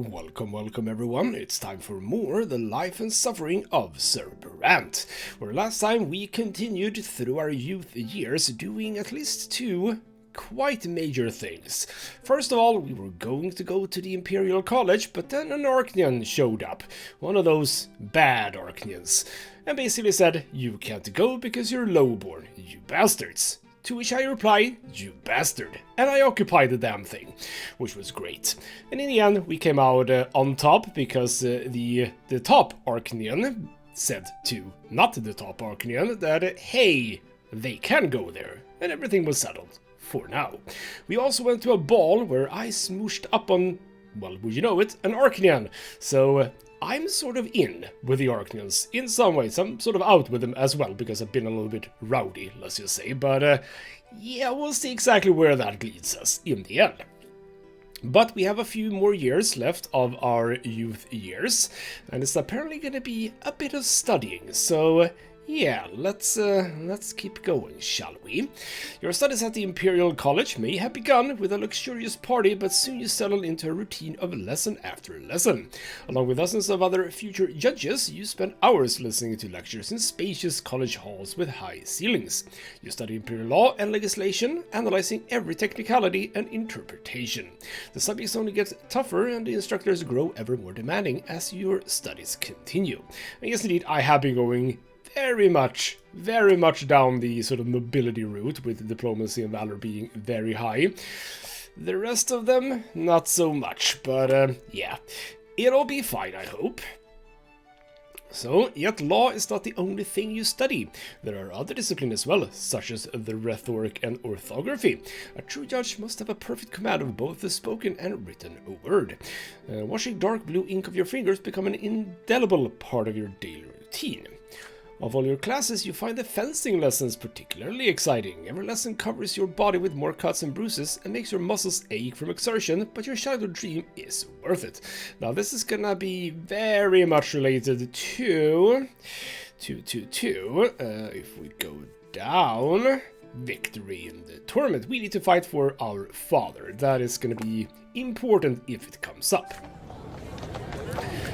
Welcome everyone, it's time for more The Life and Suffering of Sir Brante, where last time we continued through our youth years doing at least two quite major things. First of all, we were going to go to the Imperial College, but then an Arknian showed up, one of those bad Arknians, and basically said, "You can't go because you're lowborn, you bastards." To which I replied, "You bastard," and I occupied the damn thing, which was great. And in the end, we came out on top because the top Arknian said to not the top Arknian that, hey, they can go there, and everything was settled for now. We also went to a ball where I smooshed up on, well, would you know it, an Arknian. So I'm sort of in with the Arknians in some ways. I'm sort of out with them as well because I've been a little bit rowdy, let's just say. But yeah, we'll see exactly where that leads us in the end. But we have a few more years left of our youth years, and it's apparently going to be a bit of studying. So yeah, let's keep going, shall we? Your studies at the Imperial College may have begun with a luxurious party, but soon you settle into a routine of lesson after lesson. Along with dozens of other future judges, you spend hours listening to lectures in spacious college halls with high ceilings. You study Imperial law and legislation, analyzing every technicality and interpretation. The subjects only get tougher, and the instructors grow ever more demanding as your studies continue. And yes, indeed, I have been going very much down the sort of nobility route, with diplomacy and valor being very high. The rest of them, not so much, but yeah, it'll be fine, I hope. So, yet law is not the only thing you study. There are other disciplines as well, such as the rhetoric and orthography. A true judge must have a perfect command of both the spoken and written word. Washing dark blue ink of your fingers become an indelible part of your daily routine. Of all your classes, you find the fencing lessons particularly exciting. Every lesson covers your body with more cuts and bruises and makes your muscles ache from exertion, but your childhood dream is worth it. Now this is gonna be very much related to if we go down, victory in the tournament. We need to fight for our father. That is gonna be important if it comes up.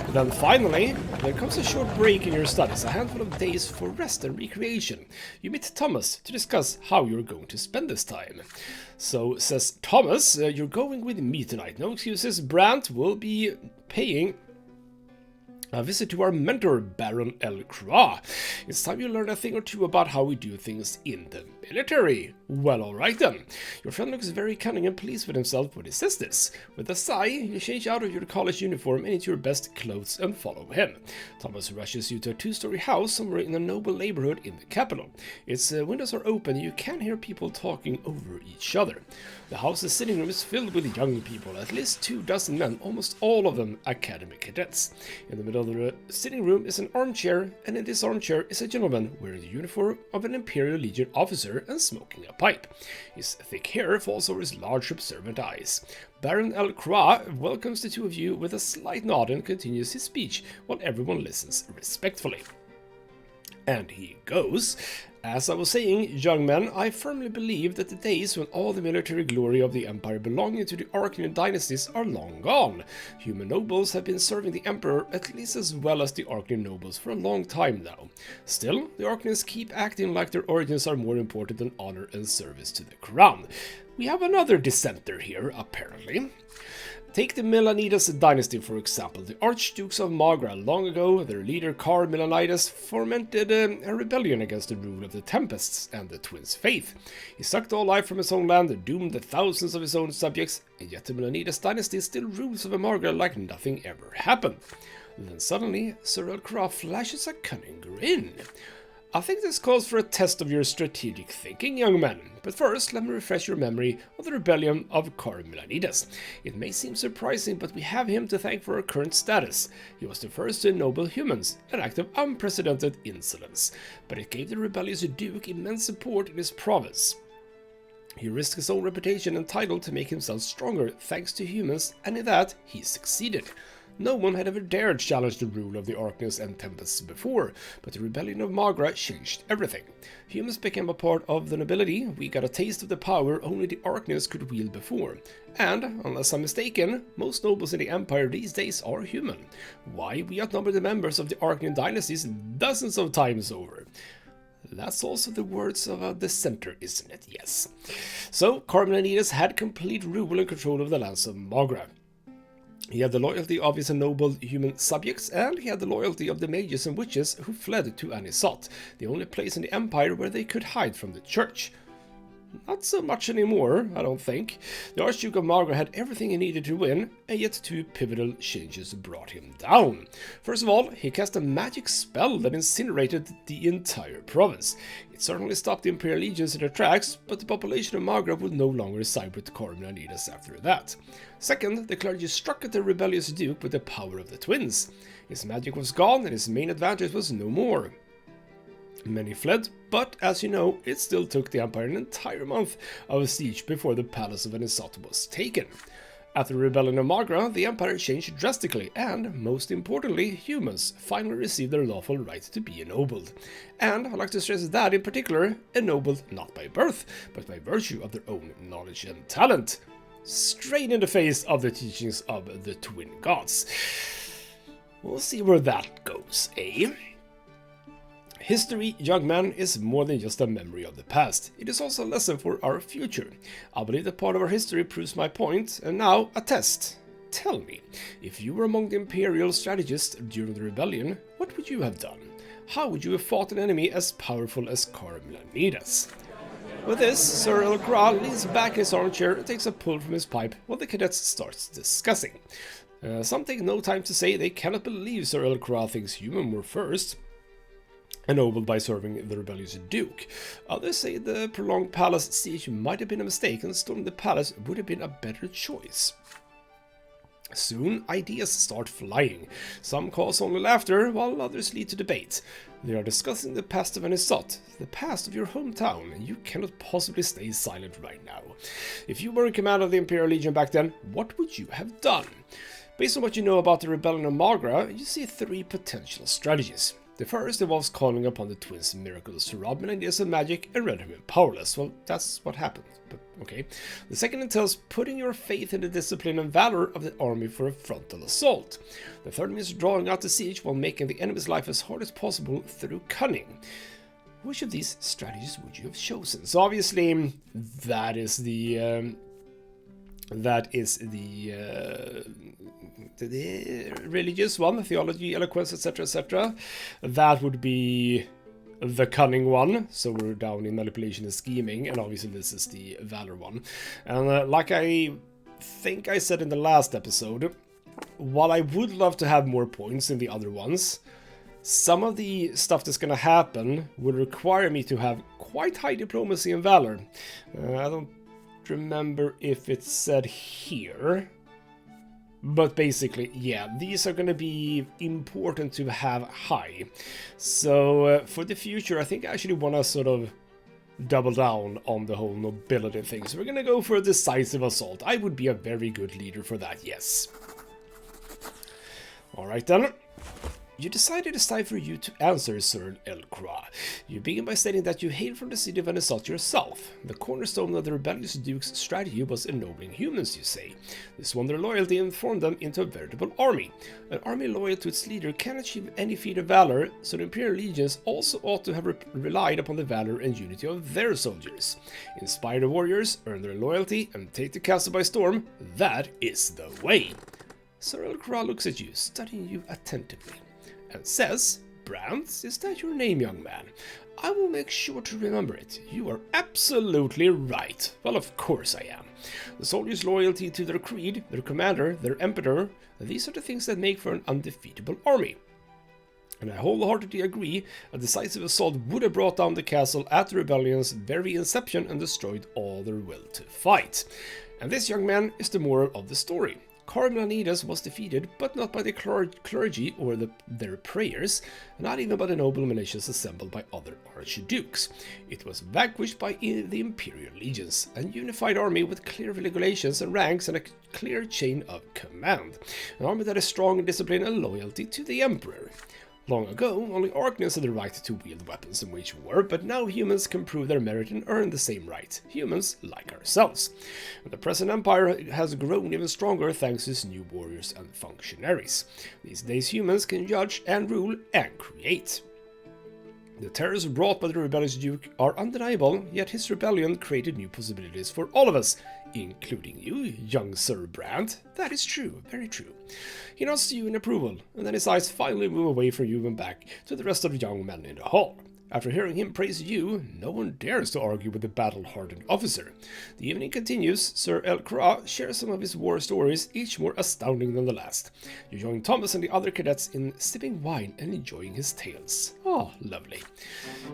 Then finally, there comes a short break in your studies, a handful of days for rest and recreation. You meet Thomas to discuss how you're going to spend this time. So, says Thomas, "You're going with me tonight. No excuses. Brante will be paying a visit to our mentor, Baron L. Croix. It's time you learn a thing or two about how we do things in the military." Well, alright then. Your friend looks very cunning and pleased with himself when he says this. With a sigh, you change out of your college uniform and into your best clothes and follow him. Thomas rushes you to a two-story house somewhere in a noble neighborhood in the capital. Its windows are open and you can hear people talking over each other. The house's sitting room is filled with young people, at least 24 men, almost all of them academy cadets. In the middle of the sitting room is an armchair, and in this armchair is a gentleman wearing the uniform of an Imperial Legion officer and smoking a pipe. His thick hair falls over his large observant eyes. Baron L. Croix welcomes the two of you with a slight nod and continues his speech, while everyone listens respectfully. And he goes, "As I was saying, young men, I firmly believe that the days when all the military glory of the Empire belonging to the Arknian dynasties are long gone. Human nobles have been serving the Emperor at least as well as the Arknian nobles for a long time now. Still, the Arknians keep acting like their origins are more important than honor and service to the crown." We have another dissenter here, apparently. Take the Melanides dynasty, for example. The Archdukes of Magra. Long ago, their leader Karl Melanides fomented a rebellion against the rule of the Tempests and the Twins' faith. He sucked all life from his own land, doomed the thousands of his own subjects, and yet the Melanides dynasty still rules over Magra like nothing ever happened. Then suddenly, Sir L. Croix flashes a cunning grin. I think this calls for a test of your strategic thinking, young man. But first, let me refresh your memory of the rebellion of Karl Melanides. It may seem surprising, but we have him to thank for our current status. He was the first to ennoble humans, an act of unprecedented insolence. But it gave the rebellious Duke immense support in his province. He risked his own reputation and title to make himself stronger thanks to humans, and in that, he succeeded. No one had ever dared challenge the rule of the Arknians and Tempests before, but the rebellion of Magra changed everything. Humans became a part of the nobility, we got a taste of the power only the Arknians could wield before. And, unless I'm mistaken, most nobles in the Empire these days are human. Why, we outnumber the members of the Arknian dynasties dozens of times over. That's also the words of a dissenter, isn't it? Yes. So, Carmelanides had complete rule and control of the lands of Magra. He had the loyalty of his ennobled human subjects, and he had the loyalty of the mages and witches who fled to Anisot, the only place in the Empire where they could hide from the church. Not so much anymore, I don't think. The Archduke of Magra had everything he needed to win, and yet two pivotal changes brought him down. First of all, he cast a magic spell that incinerated the entire province. It certainly stopped the Imperial legions in their tracks, but the population of Magra would no longer side with Carmelanides after that. Second, the clergy struck at the rebellious duke with the power of the twins. His magic was gone, and his main advantage was no more. Many fled, but as you know, it still took the Empire an entire month of a siege before the palace of Anisot was taken. After the rebellion of Magra, the Empire changed drastically, and, most importantly, humans finally received their lawful right to be ennobled. And I'd like to stress that, in particular, ennobled not by birth, but by virtue of their own knowledge and talent. Straight in the face of the teachings of the twin gods. We'll see where that goes, eh? History, young man, is more than just a memory of the past. It is also a lesson for our future. I believe that part of our history proves my point, and now a test. Tell me, if you were among the Imperial strategists during the rebellion, what would you have done? How would you have fought an enemy as powerful as Carmelanides? With this, Sir Elcra leans back in his armchair and takes a pull from his pipe while the cadets starts discussing. Some take no time to say they cannot believe Sir Elcra thinks human were first, ennobled by serving the rebellious duke. Others say the prolonged palace siege might have been a mistake and storming the palace would have been a better choice. Soon, ideas start flying. Some cause only laughter, while others lead to debate. They are discussing the past of Anisot, the past of your hometown, and you cannot possibly stay silent right now. If you were in command of the Imperial Legion back then, what would you have done? Based on what you know about the rebellion of Magra, you see three potential strategies. The first involves calling upon the twins' miracles to rob Melanides of magic and render him powerless. Well, that's what happened, but okay. The second entails putting your faith in the discipline and valor of the army for a frontal assault. The third means drawing out the siege while making the enemy's life as hard as possible through cunning. Which of these strategies would you have chosen? So obviously, that is the religious one, theology, eloquence, etc., etc. That would be the cunning one, so we're down in manipulation and scheming, and obviously this is the valor one. And like I think I said in the last episode, while I would love to have more points in the other ones, some of the stuff that's gonna happen would require me to have quite high diplomacy and valor. I don't remember if it's said here, but basically, yeah, these are going to be important to have high. So for the future, I think I actually want to sort of double down on the whole nobility thing. So we're going to go for a decisive assault. I would be a very good leader for that, yes. Alright then. You decided it's time for you to answer, Sir Elcra. You begin by stating that you hail from the city of Anisot yourself. The cornerstone of the rebellious duke's strategy was ennobling humans, you say. This won their loyalty and formed them into a veritable army. An army loyal to its leader can achieve any feat of valor, so the Imperial legions also ought to have relied upon the valor and unity of their soldiers. Inspire the warriors, earn their loyalty, and take the castle by storm. That is the way. Sir Elcra looks at you, studying you attentively, and says, Brante, is that your name, young man? I will make sure to remember it. You are absolutely right. Well, of course I am. The soldiers' loyalty to their creed, their commander, their emperor, these are the things that make for an undefeatable army. And I wholeheartedly agree, a decisive assault would have brought down the castle at the rebellion's very inception and destroyed all their will to fight. And this, young man, is the moral of the story. Carmelides was defeated, but not by the clergy or their prayers, not even by the noble militias assembled by other archdukes. It was vanquished by the imperial legions, a unified army with clear regulations and ranks and a clear chain of command. An army that is strong in discipline and loyalty to the emperor. Long ago, only Arcanians had the right to wield weapons and wage war, but now humans can prove their merit and earn the same right. Humans like ourselves. And the present empire has grown even stronger thanks to its new warriors and functionaries. These days humans can judge and rule and create. The terrors brought by the rebellious Duke are undeniable, yet his rebellion created new possibilities for all of us, including you, young Sir Brante. That is true, very true. He nods to you in approval, and then his eyes finally move away from you and back to the rest of the young men in the hall. After hearing him praise you, no one dares to argue with the battle-hardened officer. The evening continues. Sir El-Kra shares some of his war stories, each more astounding than the last. You join Thomas and the other cadets in sipping wine and enjoying his tales. Oh, lovely.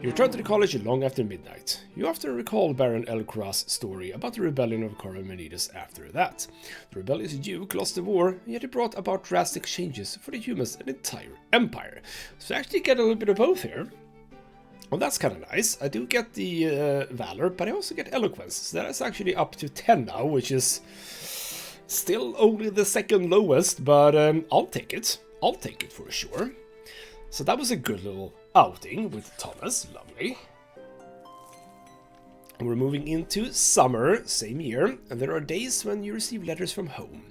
You return to the college long after midnight. You often recall Baron El-Kra's story about the rebellion of Carmelides after that. The rebellious Duke lost the war, yet it brought about drastic changes for the humans and the entire empire. So I actually get a little bit of both here. Well, that's kind of nice. I do get the Valor, but I also get Eloquence. So that is actually up to 10 now, which is still only the second lowest, but I'll take it. I'll take it for sure. So that was a good little outing with Thomas. Lovely. We're moving into summer, same year, and there are days when you receive letters from home.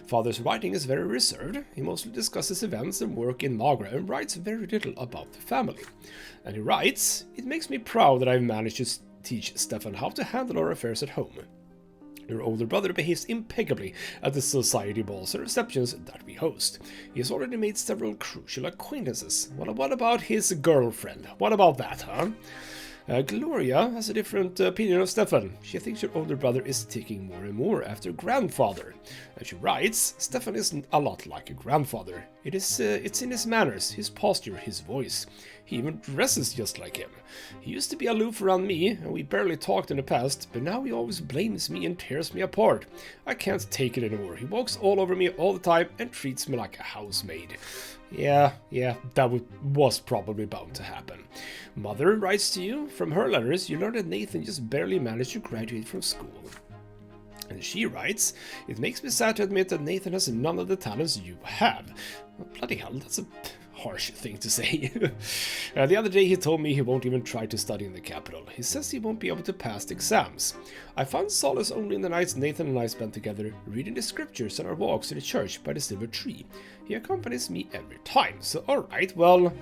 Father's writing is very reserved. He mostly discusses events and work in Magra and writes very little about the family. And he writes, "It makes me proud that I've managed to teach Stefan how to handle our affairs at home. Your older brother behaves impeccably at the society balls and receptions that we host. He has already made several crucial acquaintances. What about his girlfriend? What about that, huh? Gloria has a different opinion of Stefan. She thinks your older brother is taking more and more after grandfather. And she writes, Stefan isn't a lot like a grandfather. It's in his manners, his posture, his voice. He even dresses just like him. He used to be aloof around me, and we barely talked in the past, but now he always blames me and tears me apart. I can't take it anymore. He walks all over me all the time and treats me like a housemaid." Yeah, that was probably bound to happen. Mother writes to you. From her letters, you learn that Nathan just barely managed to graduate from school. And she writes, "It makes me sad to admit that Nathan has none of the talents you have." Well, bloody hell, that's a harsh thing to say. The other day he told me he won't even try to study in the capital. He says he won't be able to pass the exams. I found solace only in the nights Nathan and I spent together, reading the scriptures on our walks to the church by the silver tree. He accompanies me every time, so alright, well,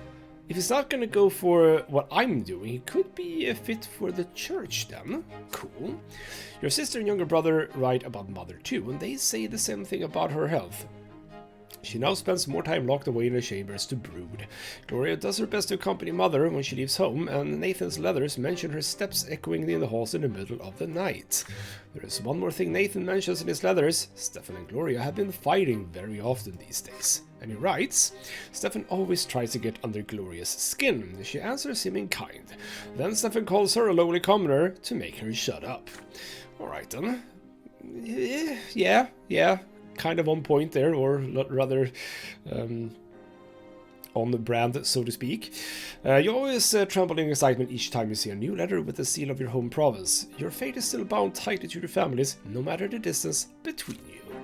if he's not gonna go for what I'm doing, he could be a fit for the church then. Cool. Your sister and younger brother write about Mother too, and they say the same thing about her health. She now spends more time locked away in the chambers to brood. Gloria does her best to accompany Mother when she leaves home, and Nathan's letters mention her steps echoing in the halls in the middle of the night. There is one more thing Nathan mentions in his letters. Stefan and Gloria have been fighting very often these days. And he writes, Stefan always tries to get under Gloria's skin. She answers him in kind. Then Stefan calls her a lowly commoner to make her shut up. Alright then. Yeah. Kind of on point there, or rather on the brand, so to speak. You always tremble in excitement each time you see a new letter with the seal of your home province. Your fate is still bound tightly to your families, no matter the distance between you.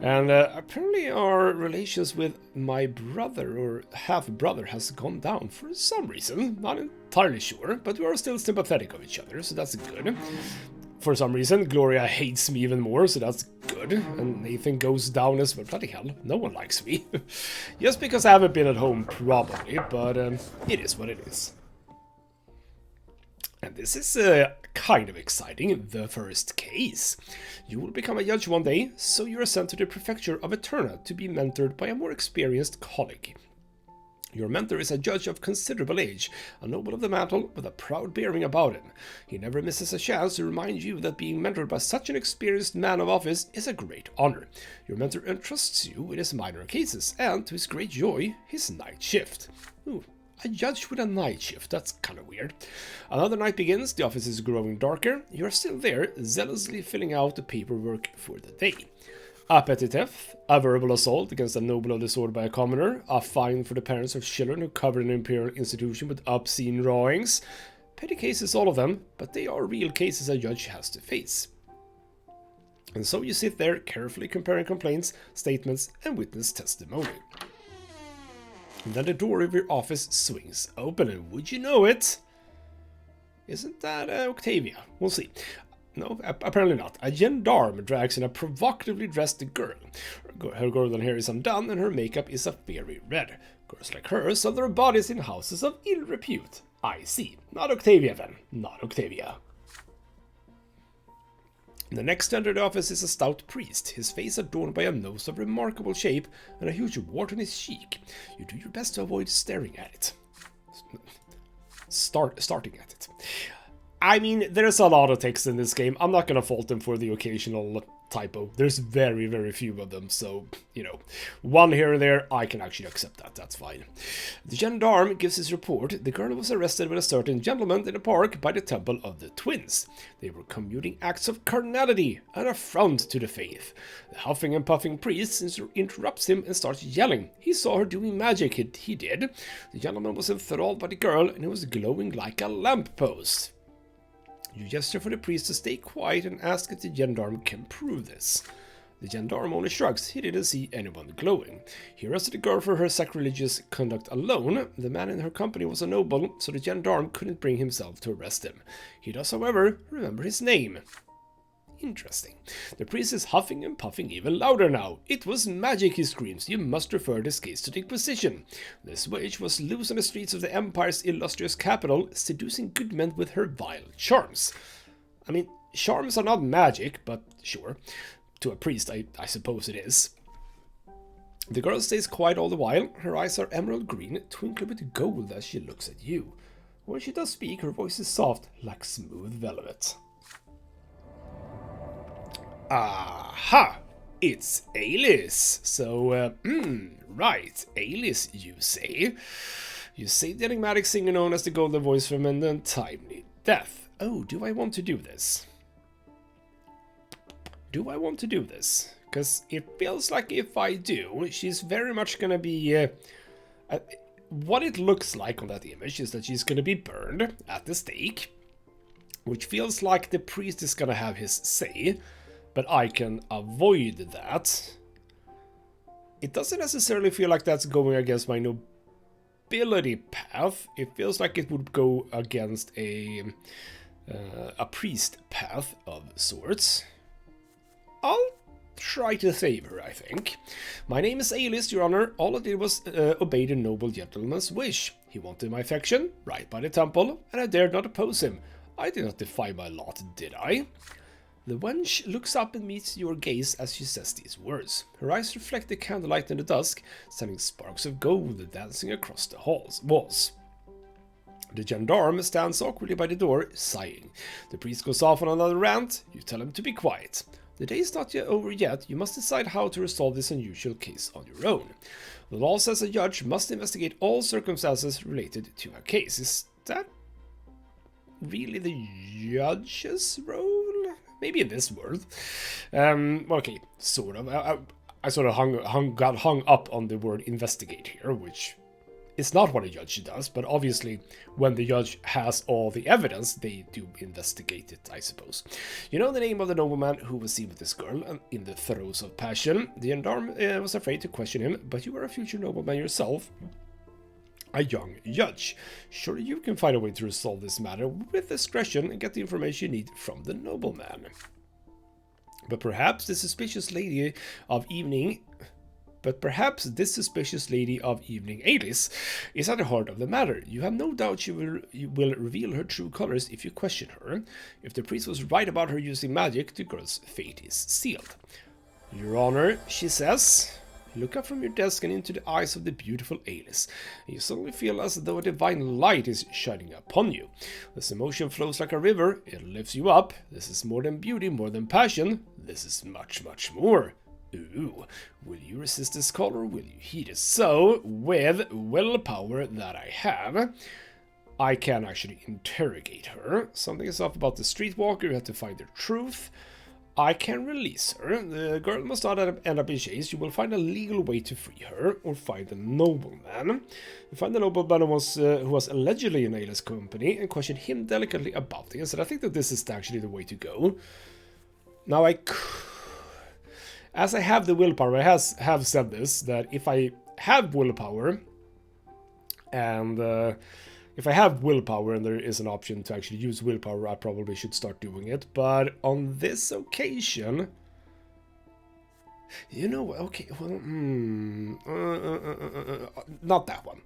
And apparently our relations with my brother or half-brother has gone down for some reason. Not entirely sure, but we are still sympathetic of each other, so that's good. For some reason, Gloria hates me even more, so that's good. And Nathan goes down as well. Bloody hell, no one likes me. Just because I haven't been at home, probably, but it is what it is. And this is kind of exciting, the first case. You will become a judge one day, so you are sent to the prefecture of Eterna to be mentored by a more experienced colleague. Your mentor is a judge of considerable age, a noble of the mantle with a proud bearing about him. He never misses a chance to remind you that being mentored by such an experienced man of office is a great honor. Your mentor entrusts you with his minor cases and, to his great joy, his night shift. Ooh, a judge with a night shift, that's kind of weird. Another night begins, the office is growing darker. You are still there, zealously filling out the paperwork for the day. a petty theft, a verbal assault against a noble of the sword by a commoner, a fine for the parents of children who covered an imperial institution with obscene drawings. Petty cases, all of them, but they are real cases a judge has to face. And so you sit there carefully comparing complaints, statements, and witness testimony. And then the door of your office swings open, and would you know it? Isn't that Octavia? We'll see. No, apparently not. A gendarme drags in a provocatively dressed girl. Her golden hair is undone, and her makeup is a fiery red. Girls like her sell their bodies in houses of ill repute. I see. Not Octavia, then. Not Octavia. The next to enter the office is a stout priest, his face adorned by a nose of remarkable shape and a huge wart on his cheek. You do your best to avoid staring at it. Starting at it. I mean, there's a lot of text in this game. I'm not gonna fault them for the occasional typo. There's very, very few of them, so, you know, one here and there, I can actually accept that. That's fine. The gendarme gives his report. The girl was arrested with a certain gentleman in a park by the Temple of the Twins. They were commuting acts of carnality, an affront to the faith. The huffing and puffing priest interrupts him and starts yelling. He saw her doing magic, he did. The gentleman was enthralled by the girl, and he was glowing like a lamppost. You gesture for the priest to stay quiet and ask if the gendarme can prove this. The gendarme only shrugs. He didn't see anyone glowing. He arrested the girl for her sacrilegious conduct alone. The man in her company was a noble, so the gendarme couldn't bring himself to arrest him. He does, however, remember his name. Interesting. The priest is huffing and puffing even louder now. It was magic, he screams. You must refer this case to the Inquisition. This witch was loose on the streets of the Empire's illustrious capital, seducing good men with her vile charms. I mean, charms are not magic, but sure. To a priest, I suppose it is. The girl stays quiet all the while. Her eyes are emerald green, twinkling with gold as she looks at you. When she does speak, her voice is soft, like smooth velvet. Aha! It's Alice! So, right, Alice, you say? You say the enigmatic singer known as the golden voice from an untimely death. Oh, do I want to do this? Do I want to do this? Because it feels like if I do, she's very much gonna be... what it looks like on that image is that she's gonna be burned at the stake, which feels like the priest is gonna have his say. But I can avoid that. It doesn't necessarily feel like that's going against my nobility path. It feels like it would go against a priest path of sorts. I'll try to save her, I think. My name is Alice, Your Honor. All I did was obey the noble gentleman's wish. He wanted my affection, right by the temple, and I dared not oppose him. I did not defy my lot, did I? The wench looks up and meets your gaze as she says these words. Her eyes reflect the candlelight in the dusk, sending sparks of gold dancing across the walls. The gendarme stands awkwardly by the door, sighing. The priest goes off on another rant. You tell him to be quiet. The day is not yet over yet. You must decide how to resolve this unusual case on your own. The law says a judge must investigate all circumstances related to a case. Is that really the judge's role? Maybe in this world. Okay, sort of. I sort of got hung up on the word investigate here, which is not what a judge does, but obviously when the judge has all the evidence, they do investigate it, I suppose. You know the name of the nobleman who was seen with this girl in the throes of passion. The gendarme was afraid to question him, but you are a future nobleman yourself. A young judge. Surely you can find a way to resolve this matter with discretion and get the information you need from the nobleman. But perhaps this suspicious lady of evening Alice is at the heart of the matter. You have no doubt she will reveal her true colors if you question her. If the priest was right about her using magic, the girl's fate is sealed. Your Honor, she says. Look up from your desk and into the eyes of the beautiful Alice. You suddenly feel as though a divine light is shining upon you. This emotion flows like a river. It lifts you up. This is more than beauty, more than passion. This is much, much more. Ooh, will you resist this call or will you heed it? So, with willpower that I have, I can actually interrogate her. Something is off about the streetwalker. You have to find the truth. I can release her. The girl must not end up in chains. You will find a legal way to free her, or find the nobleman. You find the nobleman who was allegedly in Ayla's company, and question him delicately about this. And I think that this is actually the way to go. Now, as I have the willpower, I have said this, that if I have willpower, and if I have willpower and there is an option to actually use willpower, I probably should start doing it. But on this occasion, you know, okay, well, not that one.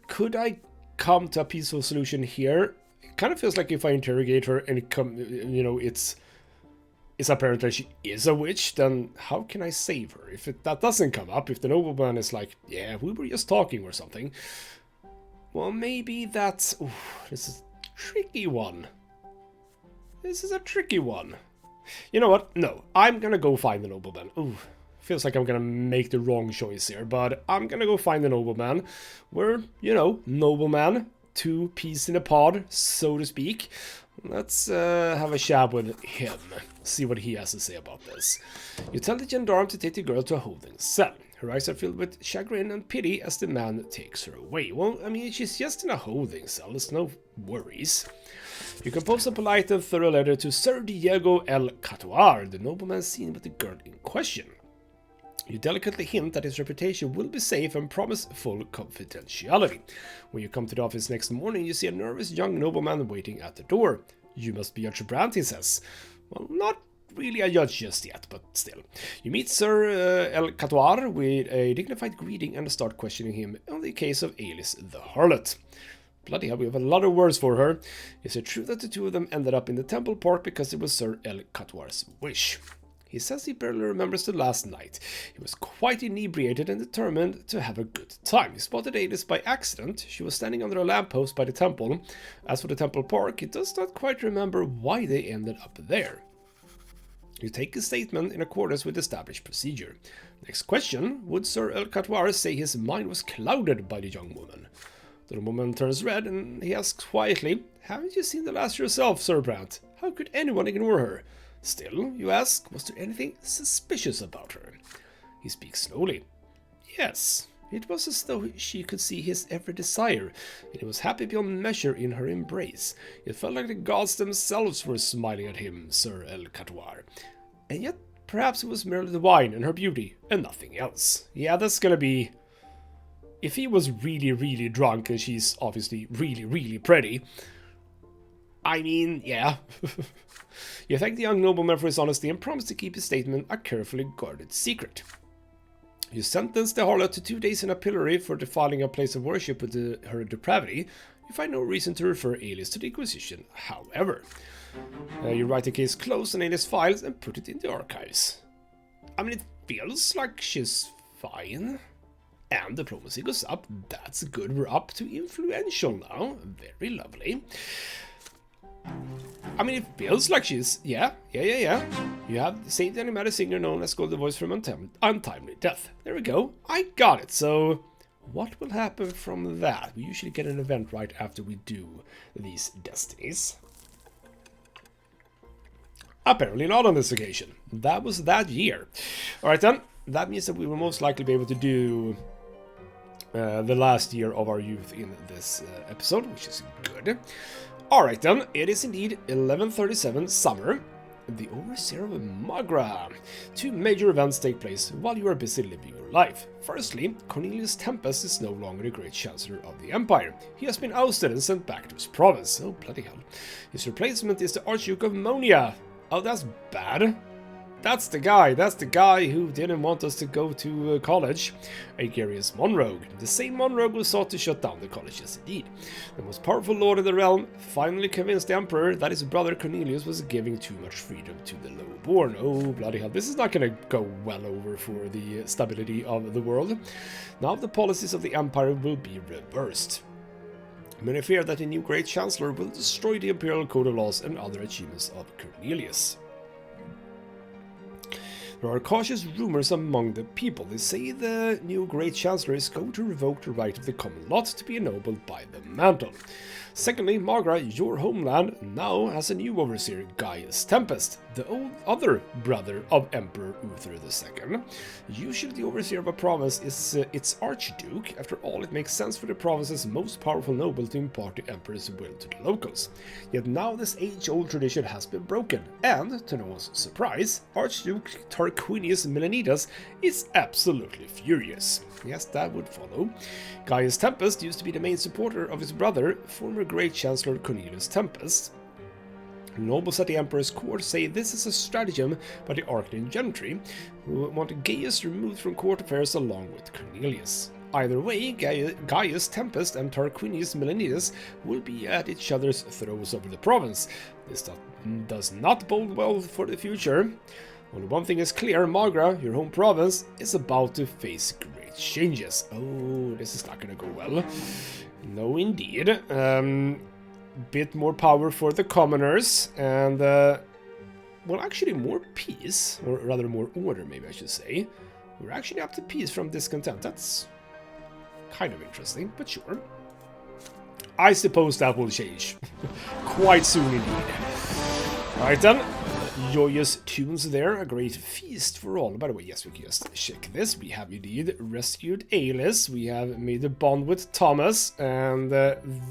Could I come to a peaceful solution here? It kind of feels like if I interrogate her and you know, it's apparent that she is a witch, then how can I save her? If that doesn't come up, if the nobleman is like, yeah, we were just talking or something, well, maybe that's... Ooh, this is a tricky one. This is a tricky one. You know what? No, I'm gonna go find the nobleman. Ooh, feels like I'm gonna make the wrong choice here, but I'm gonna go find the nobleman. We're, you know, nobleman, two peas in a pod, so to speak. Let's have a chat with him, see what he has to say about this. You tell the gendarme to take the girl to a holding cell. Her eyes are filled with chagrin and pity as the man takes her away. Well, I mean, she's just in a holding cell, there's no worries. You compose a polite and thorough letter to Sir Diego El Catuar, the nobleman seen with the girl in question. You delicately hint that his reputation will be safe and promise full confidentiality. When you come to the office next morning, you see a nervous young nobleman waiting at the door. You must be Judge Brante, he says. Well, not really a judge just yet, but still. You meet Sir El Catuar with a dignified greeting and start questioning him on the case of Alice the Harlot. Bloody hell, we have a lot of words for her. Is it true that the two of them ended up in the temple park because it was Sir El Catuar's wish? He says he barely remembers the last night. He was quite inebriated and determined to have a good time. He spotted Alice by accident. She was standing under a lamppost by the temple. As for the temple park, he does not quite remember why they ended up there. You take his statement in accordance with established procedure. Next question, would Sir El Catuar say his mind was clouded by the young woman? The woman turns red and he asks quietly, haven't you seen the last yourself, Sir Brante? How could anyone ignore her? Still, you ask, was there anything suspicious about her? He speaks slowly. Yes, it was as though she could see his every desire, and he was happy beyond measure in her embrace. It felt like the gods themselves were smiling at him, Sir El Catuar. And yet, perhaps it was merely the wine and her beauty, and nothing else. Yeah, that's gonna be... If he was really, really drunk, and she's obviously really, really pretty... I mean, yeah... You thank the young nobleman for his honesty and promise to keep his statement a carefully guarded secret. You sentence the harlot to 2 days in a pillory for defiling a place of worship with her depravity. You find no reason to refer Alice to the Inquisition, however. You write the case closed on Alice's files and put it in the archives. I mean, it feels like she's fine. And diplomacy goes up. That's good. We're up to influential now. Very lovely. I mean, it feels like she's... Yeah. You have saved the animated singer known as Golden Voice from untimely death. There we go. I got it. So, what will happen from that? We usually get an event right after we do these destinies. Apparently not on this occasion. That was that year. Alright then. That means that we will most likely be able to do... the last year of our youth in this episode, which is good. Alright then, it is indeed 1137 summer, the overseer of Magra. 2 major events take place while you are busy living your life. Firstly, Cornelius Tempest is no longer the great chancellor of the empire. He has been ousted and sent back to his province. Oh, bloody hell. His replacement is the Archduke of Monia. Oh, that's bad. That's the guy who didn't want us to go to college. Agarius Monrogue, the same Monrogue who sought to shut down the college, yes indeed. The most powerful lord of the realm finally convinced the emperor that his brother Cornelius was giving too much freedom to the lowborn. Oh, bloody hell, this is not gonna go well over for the stability of the world. Now the policies of the empire will be reversed. Many fear that the new great chancellor will destroy the imperial code of laws and other achievements of Cornelius. There are cautious rumors among the people. They say the new Great Chancellor is going to revoke the right of the common lot to be ennobled by the mantle. Secondly, Magra, your homeland, now has a new overseer, Gaius Tempest, the other brother of Emperor Uther II. Usually the overseer of a province is its archduke. After all, it makes sense for the province's most powerful noble to impart the emperor's will to the locals. Yet now this age-old tradition has been broken, and, to no one's surprise, Archduke Tarquinius Melanidas is absolutely furious. Yes, that would follow. Gaius Tempest used to be the main supporter of his brother, former Great Chancellor Cornelius Tempest. Nobles at the Emperor's court say this is a stratagem by the Arcadian gentry, who want Gaius removed from court affairs along with Cornelius. Either way, Gaius Tempest and Tarquinius Melanidas will be at each other's throats over the province. This does not bode well for the future. Only one thing is clear, Magra, your home province, is about to face great changes. Oh, this is not going to go well. No, indeed. Bit more power for the commoners, and, well, actually more peace, or rather more order, maybe I should say. We're actually up to peace from discontent. That's kind of interesting, but sure. I suppose that will change quite soon indeed. Alright then. Joyous tunes there, a great feast for all. By the way, yes, we can just check this. We have indeed rescued Aelis, we have made a bond with Thomas, and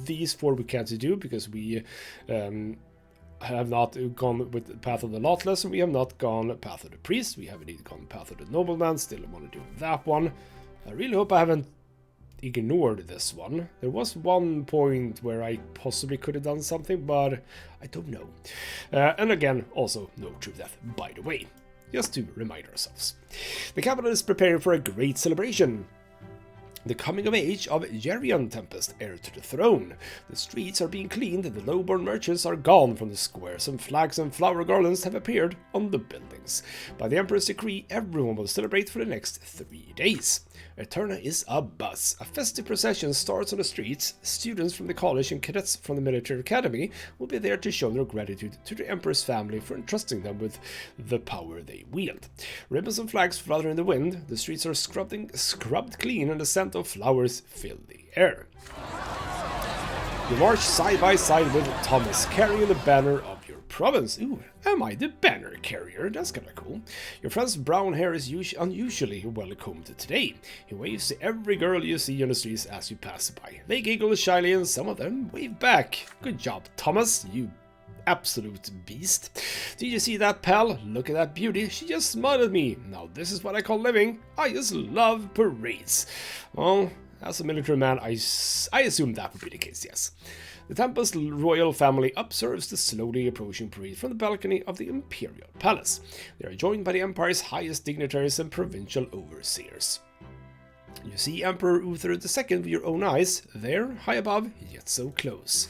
these four we can't do because we have not gone with the Path of the Lawless, and we have not gone Path of the Priest. We have indeed gone Path of the Nobleman, still want to do that one. I really hope I haven't ignored this one. There was one point where I possibly could have done something, but I don't know. And again, also no true death, by the way, just to remind ourselves. The capital is preparing for a great celebration. The coming of age of Geryon Tempest, heir to the throne. The streets are being cleaned, and the low-born merchants are gone from the squares, and flags and flower garlands have appeared on the buildings. By the Emperor's decree, everyone will celebrate for the next 3 days. Eterna is abuzz. A festive procession starts on the streets. Students from the college and cadets from the military academy will be there to show their gratitude to the Emperor's family for entrusting them with the power they wield. Ribbons and flags flutter in the wind. The streets are scrubbed clean, and the scent of flowers fill the air. You march side by side with Thomas, carrying the banner of your province. Ooh, am I the banner carrier? That's kinda cool. Your friend's brown hair is unusually well combed today. He waves to every girl you see on the streets as you pass by. They giggle shyly, and some of them wave back. Good job, Thomas, you absolute beast. Did you see that, pal? Look at that beauty. She just smiled at me. Now this is what I call living. I just love parades. Well, as a military man, I assume that would be the case, yes. The Tempest royal family observes the slowly approaching parade from the balcony of the Imperial Palace. They are joined by the Empire's highest dignitaries and provincial overseers. You see Emperor Uther II with your own eyes, there, high above, yet so close.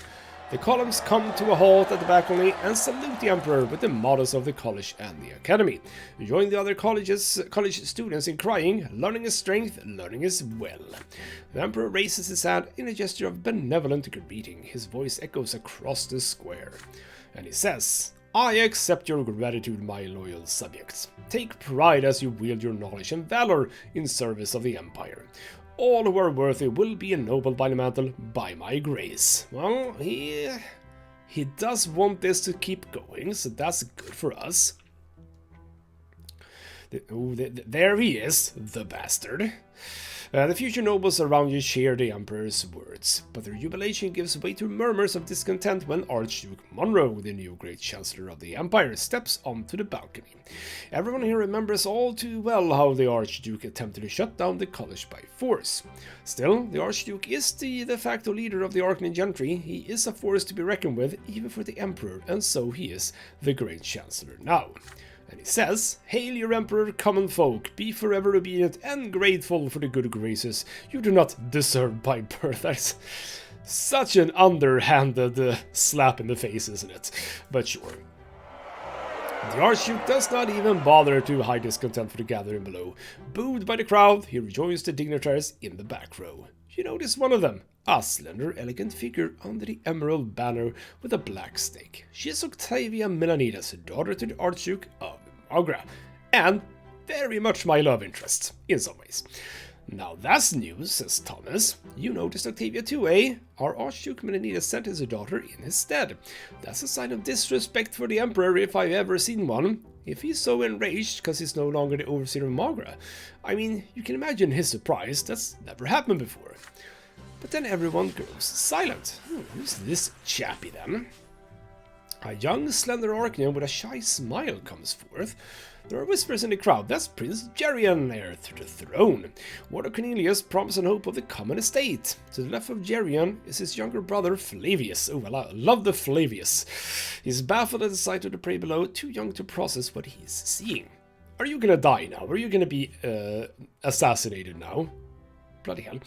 The columns come to a halt at the balcony and salute the Emperor with the mottos of the college and the academy. You join the other college students in crying, learning is strength, learning is well. The Emperor raises his hand in a gesture of benevolent greeting. His voice echoes across the square. And he says, I accept your gratitude, my loyal subjects. Take pride as you wield your knowledge and valor in service of the Empire. All who are worthy will be ennobled by the mantle by my grace. Well, he does want this to keep going, so that's good for us. There he is, the bastard. The future nobles around you share the Emperor's words, but their jubilation gives way to murmurs of discontent when Archduke Monroe, the new Great Chancellor of the Empire, steps onto the balcony. Everyone here remembers all too well how the Archduke attempted to shut down the college by force. Still, the Archduke is the de facto leader of the Arcadian gentry. He is a force to be reckoned with, even for the Emperor, and so he is the Great Chancellor now. And he says, Hail your Emperor, common folk, be forever obedient and grateful for the good graces you do not deserve by birth. That's such an underhanded slap in the face, isn't it? But sure. The Archduke does not even bother to hide his contempt for the gathering below. Booed by the crowd, he rejoins the dignitaries in the back row. You notice one of them, a slender, elegant figure under the emerald banner with a black stake. She is Octavia Melanidas, daughter to the Archduke of Magra, and very much my love interest, in some ways. Now that's news, says Thomas. You noticed Octavia too, eh? Our Archduke Menenidas sent his daughter in his stead. That's a sign of disrespect for the Emperor if I've ever seen one. If he's so enraged because he's no longer the overseer of Magra. I mean, you can imagine his surprise. That's never happened before. But then everyone goes silent. Who's this chappie then? A young, slender Archnian with a shy smile comes forth. There are whispers in the crowd. That's Prince Geryon, heir to the throne. Warder Cornelius, promise and hope of the common estate. To the left of Geryon is his younger brother Flavius. Oh, well, I love the Flavius. He's baffled at the sight of the prey below, too young to process what he's seeing. Are you gonna die now? Are you gonna be assassinated now? Bloody hell.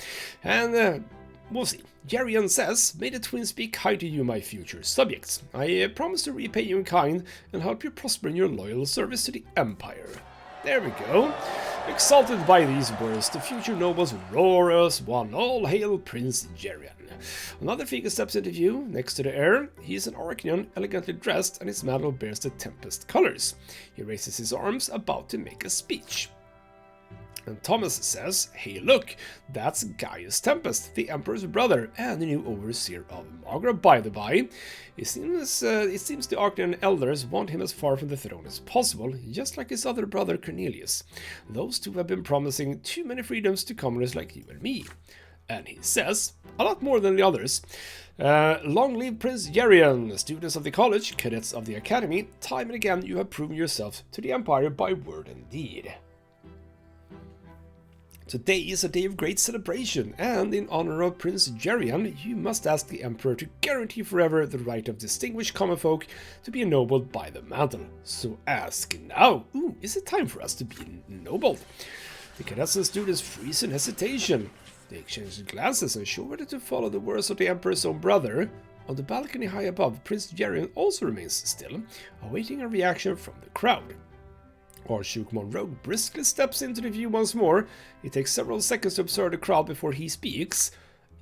And we'll see. Geryon says, may the twins be kind to you, my future subjects. I promise to repay you in kind and help you prosper in your loyal service to the Empire. There we go. Exalted by these words, the future nobles roar as one. All hail Prince Geryon. Another figure steps into view, next to the heir. He is an Archnian, elegantly dressed, and his mantle bears the Tempest colors. He raises his arms, about to make a speech. And Thomas says, hey look, that's Gaius Tempest, the Emperor's brother, and the new overseer of Magra, by the by. It seems the Archnian elders want him as far from the throne as possible, just like his other brother Cornelius. Those two have been promising too many freedoms to commoners like you and me. And he says, a lot more than the others. Long live Prince Geryon, students of the college, cadets of the academy, time and again you have proven yourself to the Empire by word and deed. Today is a day of great celebration, and in honor of Prince Geryon, you must ask the Emperor to guarantee forever the right of distinguished common folk to be ennobled by the mantle. So ask now. Ooh, is it time for us to be ennobled? The cadets and students freeze in hesitation. They exchange glances and show ready to follow the words of the Emperor's own brother. On the balcony high above, Prince Geryon also remains still, awaiting a reaction from the crowd. Archduke Monroe briskly steps into the view once more. It takes several seconds to observe the crowd before he speaks.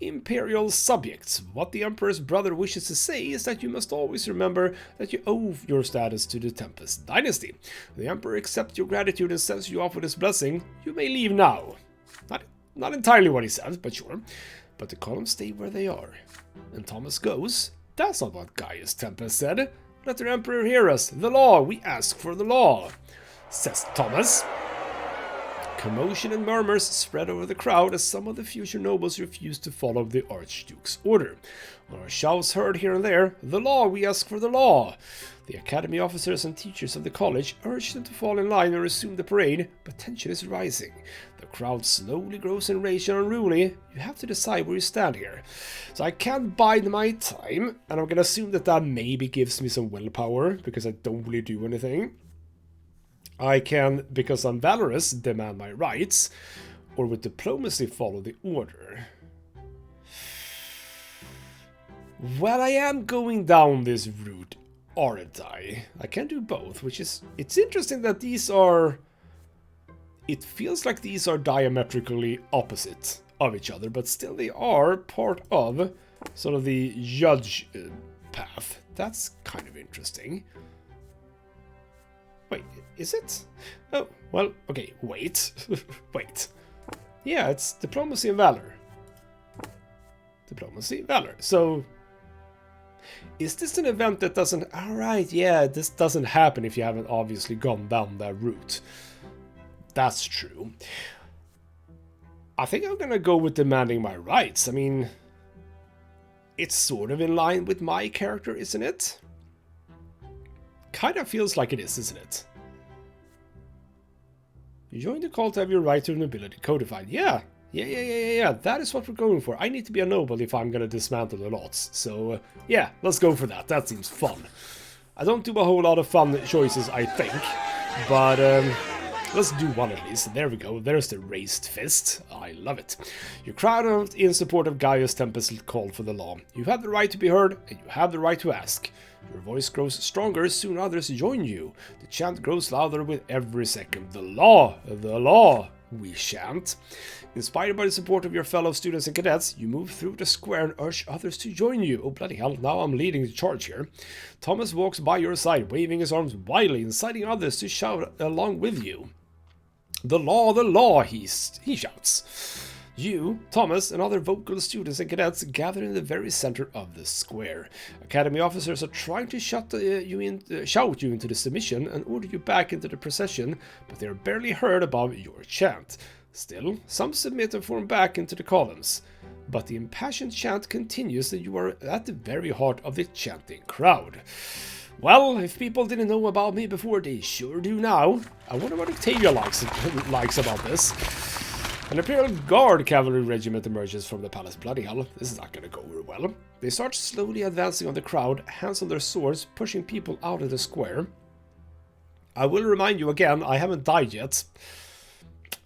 Imperial subjects, what the Emperor's brother wishes to say is that you must always remember that you owe your status to the Tempest dynasty. The Emperor accepts your gratitude and sends you off with his blessing. You may leave now. Not entirely what he said, but sure. But the columns stay where they are. And Thomas goes, that's not what Gaius Tempest said. Let the Emperor hear us. The law, we ask for the law, says Thomas. Commotion and murmurs spread over the crowd as some of the future nobles refuse to follow the Archduke's order. There are shouts heard here and there, the law, we ask for the law. The academy officers and teachers of the college urge them to fall in line and resume the parade, but tension is rising. The crowd slowly grows enraged and unruly. You have to decide where you stand here. So I can't bide my time, and I'm gonna assume that that maybe gives me some willpower, because I don't really do anything. I can, because I'm valorous, demand my rights, or with diplomacy follow the order. Well, I am going down this route, aren't I? I can do both, which is... It's interesting that these are... It feels like these are diametrically opposite of each other, but still they are part of sort of the judge path. That's kind of interesting. Wait, is it? Oh, well, okay, wait. Wait. Yeah, it's diplomacy and valor. Diplomacy, valor. So, is this an event that doesn't... Alright, yeah, this doesn't happen if you haven't obviously gone down that route. That's true. I think I'm gonna go with demanding my rights. I mean, it's sort of in line with my character, isn't it? Kind of feels like it is, isn't it? You join the cult to have your right to nobility codified. Yeah. That is what we're going for. I need to be a noble if I'm gonna dismantle the lots. So, yeah, let's go for that. That seems fun. I don't do a whole lot of fun choices, I think. But, let's do one at least. There we go. There's the raised fist. I love it. You crowd out in support of Gaius Tempest's call for the law. You have the right to be heard, and you have the right to ask. Your voice grows stronger, soon others join you. The chant grows louder with every second. The law, we chant. Inspired by the support of your fellow students and cadets, you move through the square and urge others to join you. Oh, bloody hell, now I'm leading the charge here. Thomas walks by your side, waving his arms wildly, inciting others to shout along with you. The law, he shouts. You, Thomas, and other vocal students and cadets gather in the very center of the square. Academy officers are trying to shout you into the submission and order you back into the procession, but they are barely heard above your chant. Still, some submit and form back into the columns. But the impassioned chant continues and you are at the very heart of the chanting crowd. Well, if people didn't know about me before, they sure do now. I wonder what Octavia likes about this. An Imperial Guard cavalry regiment emerges from the palace. Bloody hell, this is not gonna go very well. They start slowly advancing on the crowd, hands on their swords, pushing people out of the square. I will remind you again, I haven't died yet.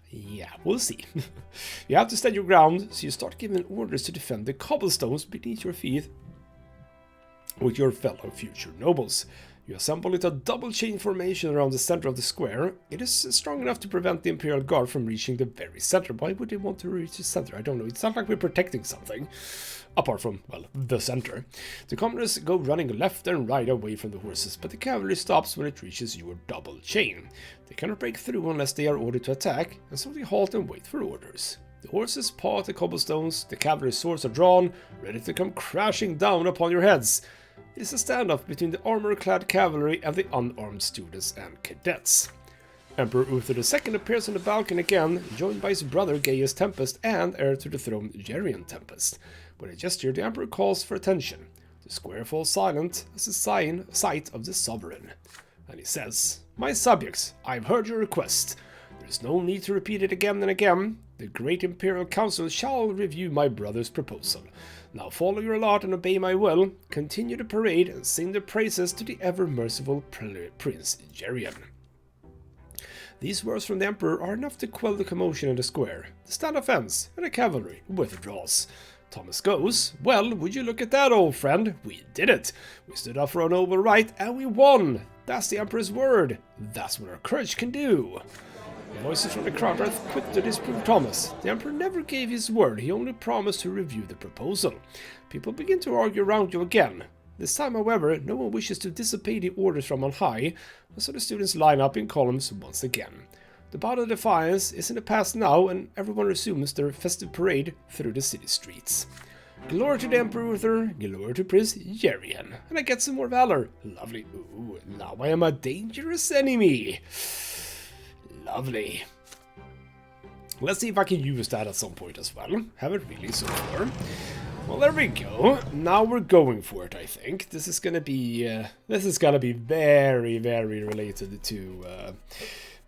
Yeah, we'll see. You have to stand your ground, so you start giving orders to defend the cobblestones beneath your feet with your fellow future nobles. You assemble into a double chain formation around the center of the square. It is strong enough to prevent the Imperial Guard from reaching the very center. Why would they want to reach the center? I don't know. It's not like we're protecting something. Apart from, well, the center. The commoners go running left and right away from the horses, but the cavalry stops when it reaches your double chain. They cannot break through unless they are ordered to attack, and so they halt and wait for orders. The horses paw at the cobblestones, the cavalry swords are drawn, ready to come crashing down upon your heads. It is a standoff between the armor-clad cavalry and the unarmed students and cadets. Emperor Uther II appears on the balcony again, joined by his brother Gaius Tempest and heir to the throne Gerion Tempest. With a gesture, the Emperor calls for attention. The square falls silent as a sight of the sovereign. And he says, "My subjects, I've heard your request. There is no need to repeat it again and again. The great Imperial Council shall review my brother's proposal. Now follow your lot and obey my will. Continue the parade and sing the praises to the ever-merciful Prince Gerion." These words from the Emperor are enough to quell the commotion in the square. The standoff ends, and the cavalry withdraws. Thomas goes, "Well, would you look at that, old friend? We did it! We stood up for our noble right, and we won! That's the Emperor's word! That's what our courage can do!" The voices from the crowd are quick to disprove Thomas. The Emperor never gave his word, he only promised to review the proposal. People begin to argue around you again. This time, however, no one wishes to disobey the orders from on high, and so the students line up in columns once again. The bout of defiance is in the past now, and everyone resumes their festive parade through the city streets. Glory to the Emperor Uther, glory to Prince Gerion, and I get some more valor. Lovely. Ooh, now I am a dangerous enemy. Lovely. Let's see if I can use that at some point as well. Haven't really so far. Well, there we go. Now we're going for it, I think. This is gonna be very, very related to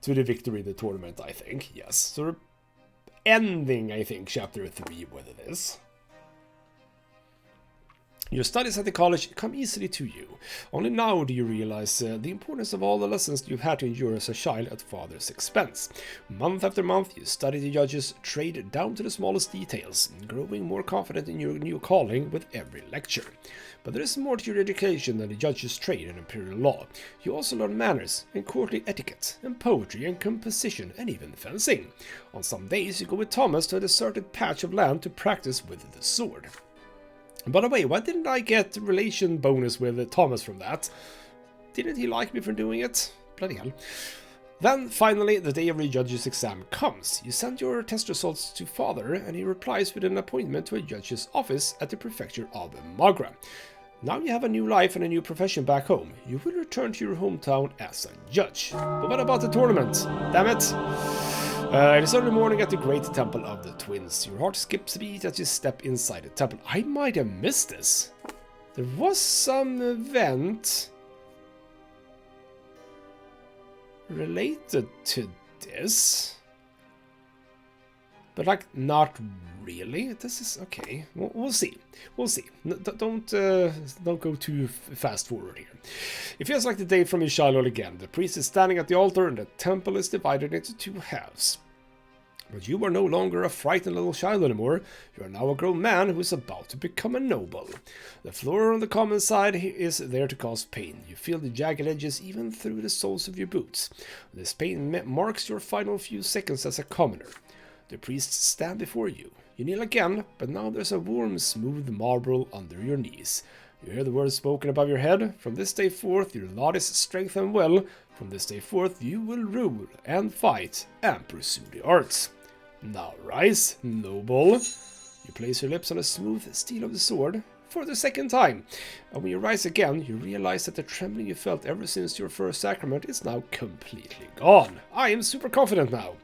the victory in the tournament, I think. Yes. So we're ending, I think, chapter 3 with this. Your studies at the college come easily to you. Only now do you realize the importance of all the lessons you've had to endure as a child at father's expense. Month after month, you study the judge's trade down to the smallest details, growing more confident in your new calling with every lecture. But there is more to your education than the judge's trade and imperial law. You also learn manners and courtly etiquette, and poetry and composition, and even fencing. On some days, you go with Thomas to a deserted patch of land to practice with the sword. By the way, why didn't I get relation bonus with Thomas from that? Didn't he like me for doing it? Bloody hell. Then, finally, the day of your judge's exam comes. You send your test results to father, and he replies with an appointment to a judge's office at the prefecture of Magra. Now you have a new life and a new profession back home. You will return to your hometown as a judge. But what about the tournament? Damn it! It is early morning at the great temple of the twins. Your heart skips a beat as you step inside the temple. I might have missed this. There was some event related to this, but like not really. This is okay. We'll see. We'll see. Don't go too fast forward here. It feels like the day from his childhood again. The priest is standing at the altar, and the temple is divided into two halves. But you are no longer a frightened little child anymore. You are now a grown man who is about to become a noble. The floor on the common side is there to cause pain. You feel the jagged edges even through the soles of your boots. This pain marks your final few seconds as a commoner. The priests stand before you. You kneel again, but now there's a warm, smooth marble under your knees. You hear the words spoken above your head. From this day forth, your lot is strength and will. From this day forth, you will rule and fight and pursue the arts. Now rise, noble. You place your lips on the smooth steel of the sword for the second time. And when you rise again, you realize that the trembling you felt ever since your first sacrament is now completely gone. I am super confident now.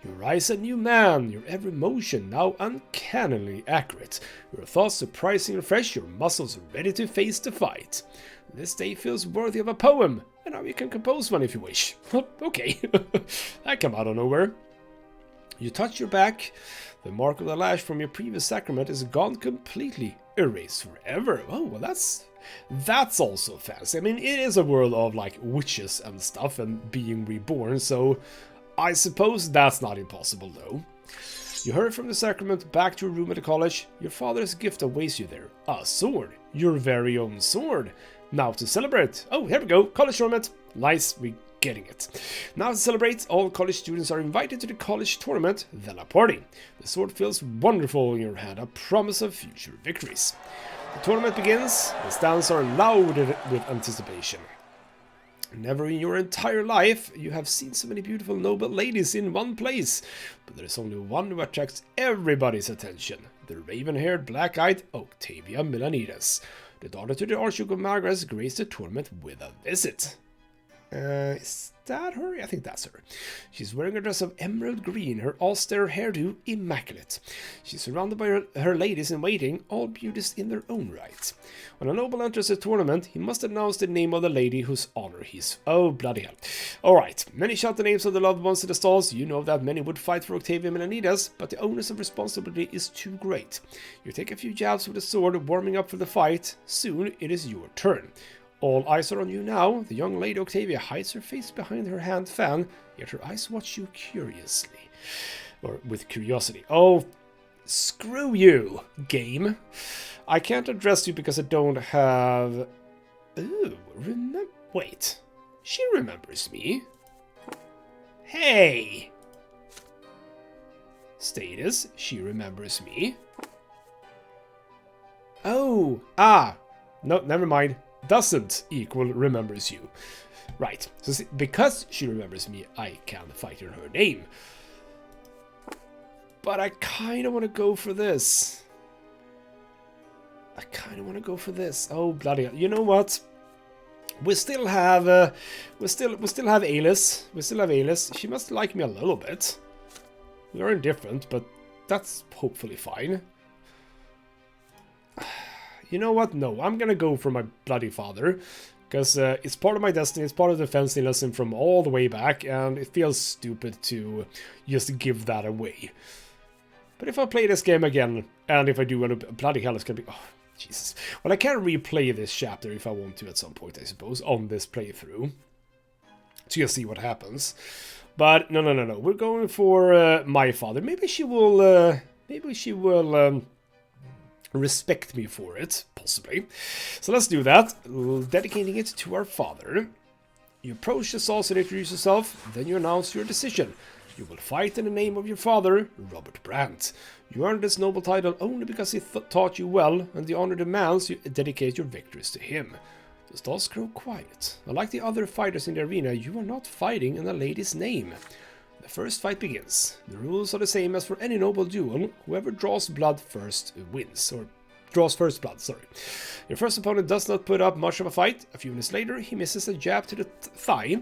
You rise a new man, your every motion now uncannily accurate. Your thoughts surprisingly fresh, your muscles ready to face the fight. This day feels worthy of a poem, and now you can compose one if you wish. Okay, that came out of nowhere. You touch your back. The mark of the lash from your previous sacrament is gone completely, erased forever. Oh, well that's also fancy. I mean, it is a world of like witches and stuff and being reborn, so I suppose that's not impossible though. You hurry from the sacrament back to your room at the college. Your father's gift awaits you there. A sword. Your very own sword. Now to celebrate. Oh, here we go. College tournament. Nice. We getting it. Now to celebrate, all college students are invited to the college tournament, then a party. The sword feels wonderful in your hand, a promise of future victories. The tournament begins. The stands are loud with anticipation. Never in your entire life you have seen so many beautiful noble ladies in one place, but there is only one who attracts everybody's attention. The raven-haired, black-eyed Octavia Milanides. The daughter to the Archduke of Magras graced the tournament with a visit. Is that her? I think that's her. She's wearing a dress of emerald green, her austere hairdo immaculate. She's surrounded by her ladies in waiting, all beauties in their own right. When a noble enters the tournament, he must announce the name of the lady whose honor he's... Oh, bloody hell. Alright, many shout the names of the loved ones in the stalls. You know that many would fight for Octavia Milanides, but the onus of responsibility is too great. You take a few jabs with the sword, warming up for the fight. Soon it is your turn. All eyes are on you now. The young lady Octavia hides her face behind her hand fan, yet her eyes watch you curiously. Or with curiosity. Oh, screw you, game. I can't address you because I don't have... Ooh, wait. She remembers me. Hey! Status, she remembers me. Oh, no, never mind. Doesn't equal remembers you. Right, so because she remembers me, I can fight in her name. But I kind of want to go for this. Oh, bloody hell. You know what? We still have Alice. She must like me a little bit. We are indifferent, but that's hopefully fine. You know what? No, I'm gonna go for my bloody father. Because it's part of my destiny, it's part of the fencing lesson from all the way back, and it feels stupid to just give that away. But if I play this game again, and if I do, bloody hell, it's gonna be... Oh, Jesus. Well, I can replay this chapter if I want to at some point, I suppose, on this playthrough. To just see what happens. But, no. We're going for my father. Maybe she will... respect me for it, possibly. So let's do that, dedicating it to our father. You approach the sauce and introduce yourself, then you announce your decision. You will fight in the name of your father, Robert Brante. You earned this noble title only because he taught you well, and the honor demands you dedicate your victories to him. The stalls grow quiet. Unlike the other fighters in the arena, you are not fighting in a lady's name. The first fight begins. The rules are the same as for any noble duel. Whoever draws blood first wins, or draws first blood, sorry. Your first opponent does not put up much of a fight. A few minutes later, he misses a jab to the thigh.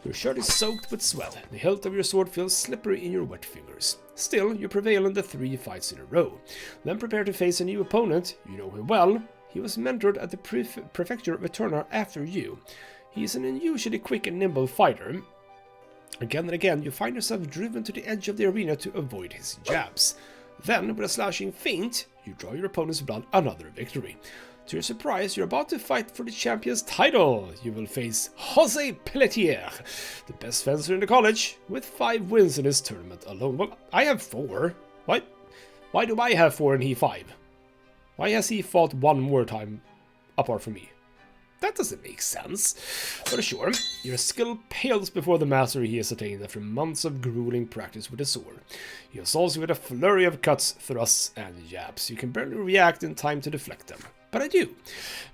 Your shirt is soaked with sweat. The hilt of your sword feels slippery in your wet fingers. Still, you prevail in the 3 fights in a row. Then prepare to face a new opponent. You know him well. He was mentored at the prefecture of Eterna after you. He is an unusually quick and nimble fighter. Again and again, you find yourself driven to the edge of the arena to avoid his jabs. Then, with a slashing feint, you draw your opponent's blood, another victory. To your surprise, you're about to fight for the champion's title. You will face Jose Pelletier, the best fencer in the college, with 5 wins in his tournament alone. Well, I have 4. What? Why do I have 4 and he 5? Why has he fought 1 more time apart from me? That doesn't make sense. But sure, your skill pales before the mastery he has attained after months of grueling practice with the sword. He assaults you with a flurry of cuts, thrusts, and jabs. You can barely react in time to deflect them. But I do.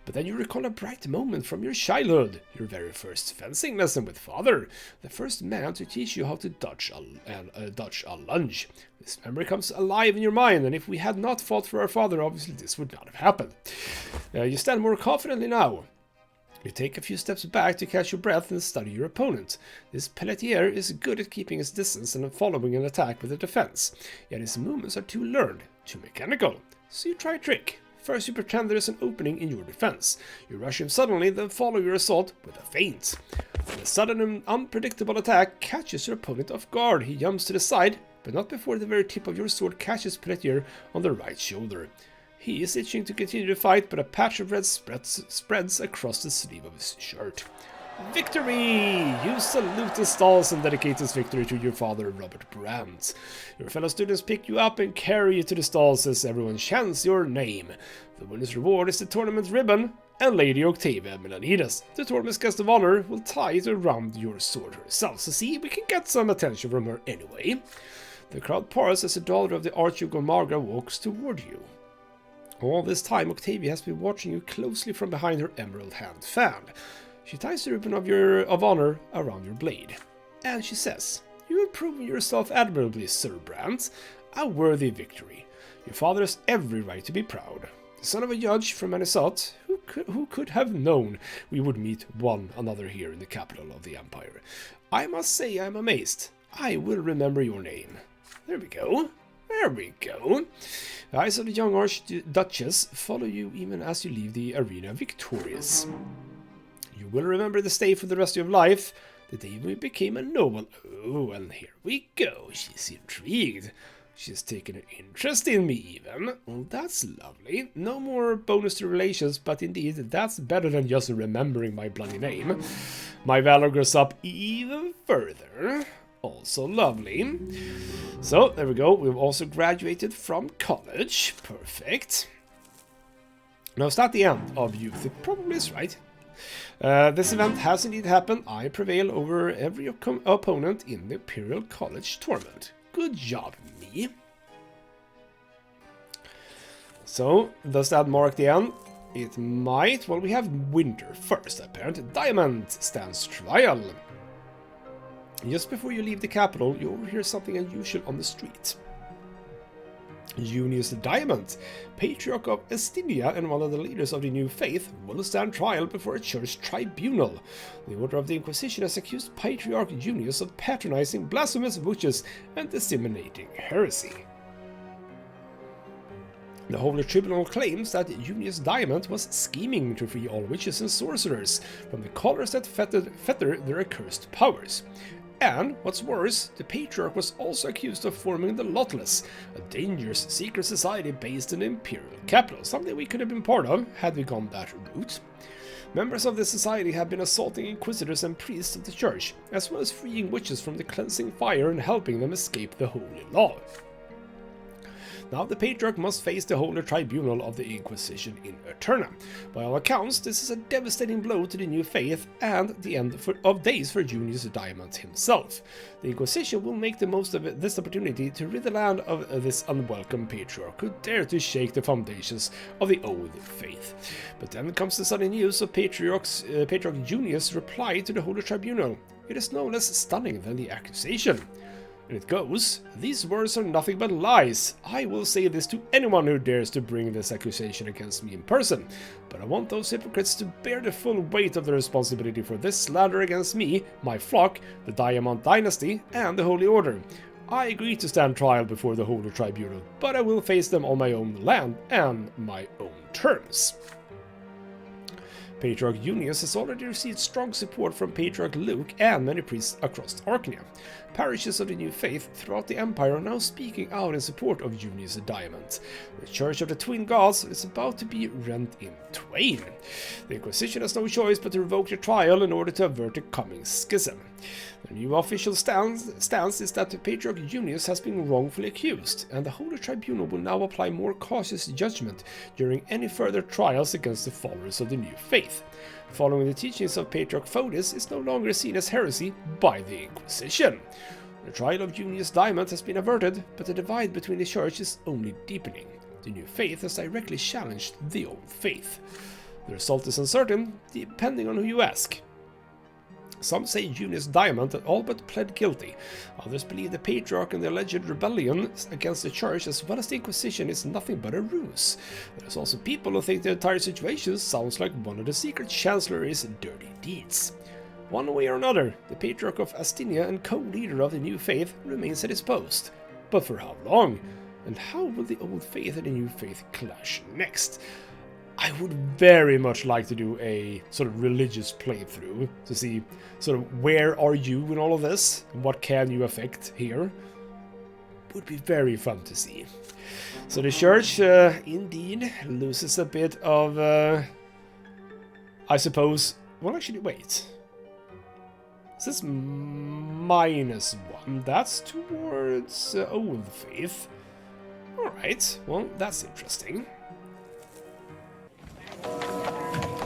But then you recall a bright moment from your childhood, your very first fencing lesson with father, the first man to teach you how to dodge a lunge. This memory comes alive in your mind, and if we had not fought for our father, obviously this would not have happened. You stand more confidently now. You take a few steps back to catch your breath and study your opponent. This pelletier is good at keeping his distance and following an attack with a defense, yet his movements are too learned, too mechanical. So you try a trick. First you pretend there is an opening in your defense. You rush him suddenly, then follow your assault with a feint. The sudden and unpredictable attack catches your opponent off guard. He jumps to the side, but not before the very tip of your sword catches pelletier on the right shoulder. He is itching to continue the fight, but a patch of red spreads across the sleeve of his shirt. Victory! You salute the stalls and dedicate this victory to your father, Robert Brante. Your fellow students pick you up and carry you to the stalls as everyone chants your name. The winner's reward is the tournament ribbon, and Lady Octavia Melanides, the tournament's guest of honor, will tie it around your sword herself. So see, we can get some attention from her anyway. The crowd pours as the daughter of the Archduke of Marga walks toward you. All this time, Octavia has been watching you closely from behind her emerald hand fan. She ties the ribbon of honor around your blade. And she says, "You have proven yourself admirably, Sir Brante. A worthy victory. Your father has every right to be proud. The son of a judge from Anisot, who could have known we would meet one another here in the capital of the Empire? I must say I am amazed. I will remember your name." There we go. There we go. The eyes of the young Archduchess follow you even as you leave the arena victorious. You will remember this day for the rest of your life, the day we became a noble. Oh, and here we go. She's intrigued. She's taken an interest in me even. Oh, that's lovely. No more bonus to relations, but indeed, that's better than just remembering my bloody name. My valor goes up even further. Also lovely. So, there we go. We've also graduated from college. Perfect. Now, is that the end of youth? It probably is, right? This event has indeed happened. I prevail over every opponent in the Imperial College tournament. Good job, me. So, does that mark the end? It might. Well, we have winter first, apparently. Diamond stands trial. Just before you leave the capital, you overhear something unusual on the street. Junius the Diamond, Patriarch of Estinia and one of the leaders of the New Faith, will stand trial before a church tribunal. The Order of the Inquisition has accused Patriarch Junius of patronizing blasphemous witches and disseminating heresy. The Holy Tribunal claims that Junius Diamond was scheming to free all witches and sorcerers from the collars that fetter their accursed powers. And, what's worse, the Patriarch was also accused of forming the Lotless, a dangerous secret society based in the Imperial capital, something we could have been part of had we gone that route. Members of the society have been assaulting inquisitors and priests of the church, as well as freeing witches from the cleansing fire and helping them escape the holy law. Now the Patriarch must face the Holy Tribunal of the Inquisition in Eterna. By all accounts, this is a devastating blow to the New Faith and the end of days for Junius Diamond himself. The Inquisition will make the most of this opportunity to rid the land of this unwelcome Patriarch who dared to shake the foundations of the old faith. But then comes the sudden news of Patriarch Junius' reply to the Holy Tribunal. It is no less stunning than the accusation. And it goes, "These words are nothing but lies. I will say this to anyone who dares to bring this accusation against me in person. But I want those hypocrites to bear the full weight of the responsibility for this slander against me, my flock, the Diamond Dynasty, and the Holy Order. I agree to stand trial before the Holy Tribunal, but I will face them on my own land and my own terms." Patriarch Junius has already received strong support from Patriarch Luke and many priests across Archnia. Parishes of the New Faith throughout the Empire are now speaking out in support of Junius the Diamond. The Church of the Twin Gods is about to be rent in twain. The Inquisition has no choice but to revoke the trial in order to avert the coming schism. The new official stance is that the Patriarch Junius has been wrongfully accused, and the Holy Tribunal will now apply more cautious judgment during any further trials against the followers of the New Faith. Following the teachings of Patriarch Fotis is no longer seen as heresy by the Inquisition. The trial of Junius Diamond has been averted, but the divide between the church is only deepening. The new faith has directly challenged the old faith. The result is uncertain, depending on who you ask. Some say Junius Diamond had all but pled guilty. Others believe the Patriarch and the alleged rebellion against the Church, as well as the Inquisition, is nothing but a ruse. There's also people who think the entire situation sounds like one of the secret Chancellery's dirty deeds. One way or another, the Patriarch of Astinia and co-leader of the new faith remains at his post. But for how long? And how will the old faith and the new faith clash next? I would very much like to do a sort of religious playthrough to see sort of where are you in all of this, and what can you affect here. Would be very fun to see. So the church indeed loses a bit of, I suppose, well actually wait. This is -1, that's towards old faith. Alright, well that's interesting.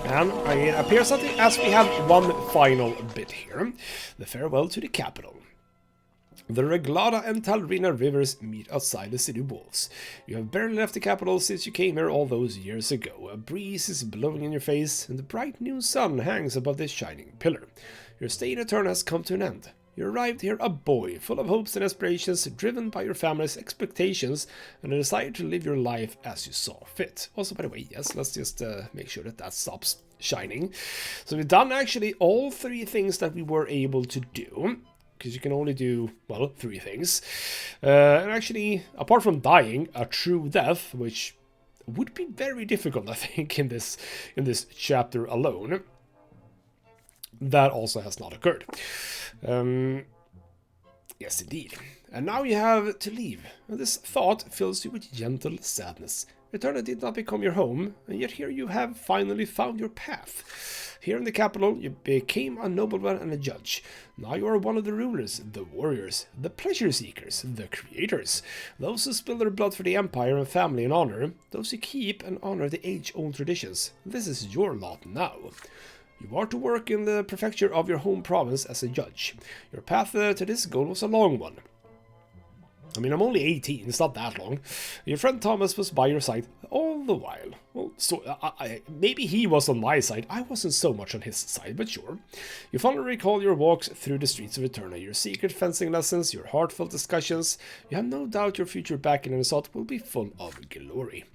And it appears that as we have one final bit here, the farewell to the capital. The Reglada and Talrina rivers meet outside the city walls. You have barely left the capital since you came here all those years ago. A breeze is blowing in your face, and the bright new sun hangs above this shining pillar. Your stay in Eterna has come to an end. You arrived here a boy, full of hopes and aspirations, driven by your family's expectations, and a desire to live your life as you saw fit. Also, by the way, yes, let's just make sure that that stops shining. So we've done actually all 3 things that we were able to do, because you can only do, well, 3 things. And actually, apart from dying, a true death, which would be very difficult, I think, in this chapter alone. That also has not occurred. Yes, indeed. And now you have to leave. And this thought fills you with gentle sadness. Eterna did not become your home, and yet here you have finally found your path. Here in the capital, you became a nobleman and a judge. Now you are one of the rulers, the warriors, the pleasure seekers, the creators. Those who spill their blood for the empire and family and honor. Those who keep and honor the age-old traditions. This is your lot now. You are to work in the prefecture of your home province as a judge. Your path to this goal was a long one. I mean, I'm only 18, it's not that long. Your friend Thomas was by your side all the while. Well, so maybe he was on my side. I wasn't so much on his side, but sure. You fondly recall your walks through the streets of Eterna, your secret fencing lessons, your heartfelt discussions. You have no doubt your future back in Minnesota will be full of glory.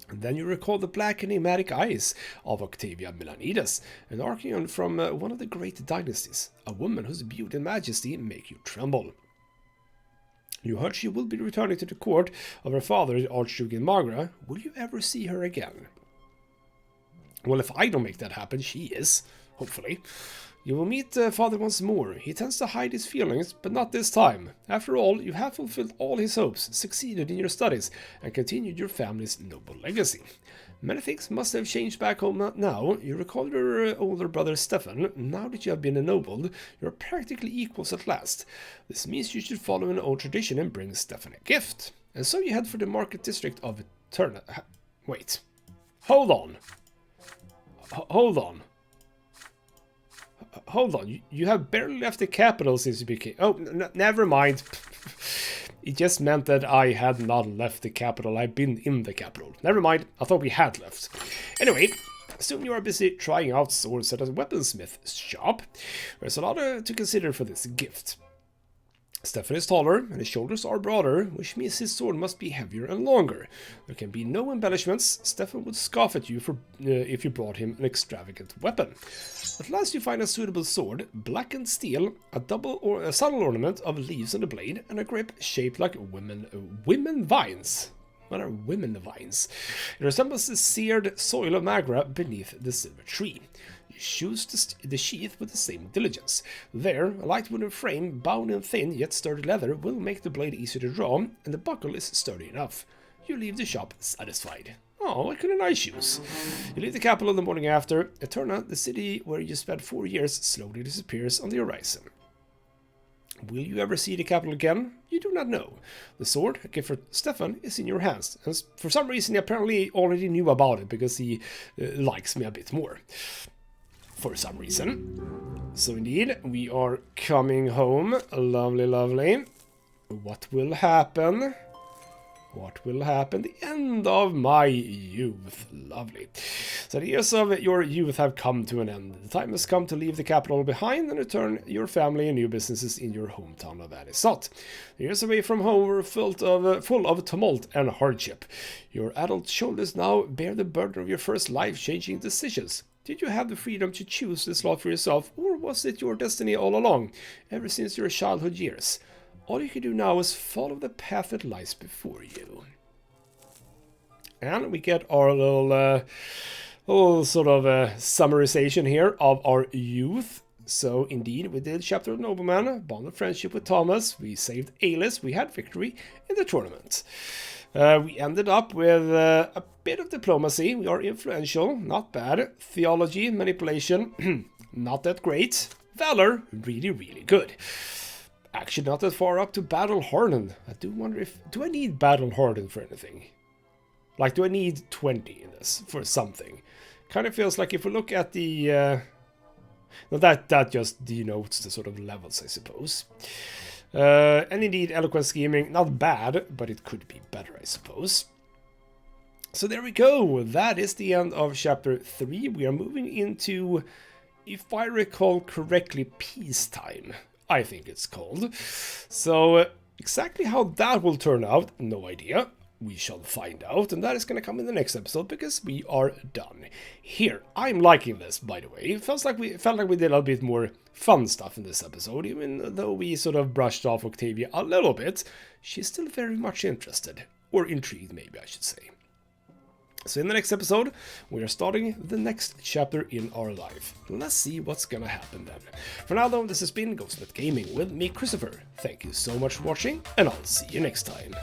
And then you recall the black enigmatic eyes of Octavia Melanides, an archon from one of the great dynasties, a woman whose beauty and majesty make you tremble. You heard she will be returning to the court of her father, the Archduke Magra. Will you ever see her again? Well, if I don't make that happen, she is, hopefully. You will meet Father once more. He tends to hide his feelings, but not this time. After all, you have fulfilled all his hopes, succeeded in your studies, and continued your family's noble legacy. Many things must have changed back home now. You recall your older brother Stefan. Now that you have been ennobled, you are practically equals at last. This means you should follow an old tradition and bring Stefan a gift. And so you head for the market district of Eterna. Wait. Hold on. Hold on. Hold on, you have barely left the capital since you became... Oh, never mind. It just meant that I had not left the capital. I've been in the capital. Never mind, I thought we had left. Anyway, soon you are busy trying out swords at a weaponsmith's shop. There's a lot to consider for this gift. Stefan is taller, and his shoulders are broader, which means his sword must be heavier and longer. There can be no embellishments. Stefan would scoff at you if you brought him an extravagant weapon. At last you find a suitable sword, blackened steel, a subtle ornament of leaves on the blade, and a grip shaped like women vines. What are women vines? It resembles the seared soil of Magra beneath the silver tree. Choose the sheath with the same diligence. There, a light wooden frame bound in thin yet sturdy leather will make the blade easier to draw, and the buckle is sturdy enough. You leave the shop satisfied. Oh, what couldn't I choose? You leave the capital the morning after. Eterna, the city where you spent 4 years, slowly disappears on the horizon. Will you ever see the capital again? You do not know. The sword, a gift for Stefan, is in your hands, and for some reason he apparently already knew about it, because he likes me a bit more. For some reason. So indeed, we are coming home. Lovely, lovely. What will happen? What will happen? The end of my youth. Lovely. So the years of your youth have come to an end. The time has come to leave the capital behind and return your family and new businesses in your hometown of Anisot. The years away from home were full of tumult and hardship. Your adult shoulders now bear the burden of your first life-changing decisions. Did you have the freedom to choose this lot for yourself, or was it your destiny all along, ever since your childhood years? All you can do now is follow the path that lies before you. And we get our little sort of summarization here of our youth. So indeed, we did Chapter of Nobleman, bond of friendship with Thomas, we saved Alice, we had victory in the tournament. We ended up with a bit of diplomacy, we are influential, not bad. Theology, manipulation, not that great. Valor, really, really good. Actually not that far up to battle hardened. I do wonder if... Do I need battle hardened for anything? Like, do I need 20 in this for something? Kind of feels like if we look at the... Well, that just denotes the sort of levels, I suppose. And indeed, eloquent scheming, not bad, but it could be better, I suppose. So there we go. That is the end of Chapter 3. We are moving into, if I recall correctly, peacetime, I think it's called. So exactly how that will turn out, no idea. We shall find out, and that is going to come in the next episode because we are done here. I'm liking this, by the way. It felt like we did a little bit more fun stuff in this episode, even though we sort of brushed off Octavia a little bit. She's still very much interested, or intrigued, maybe I should say. So in the next episode, we are starting the next chapter in our life. Let's see what's gonna happen then. For now though, this has been ghostmutgaming with me, Christopher. Thank you so much for watching, and I'll see you next time.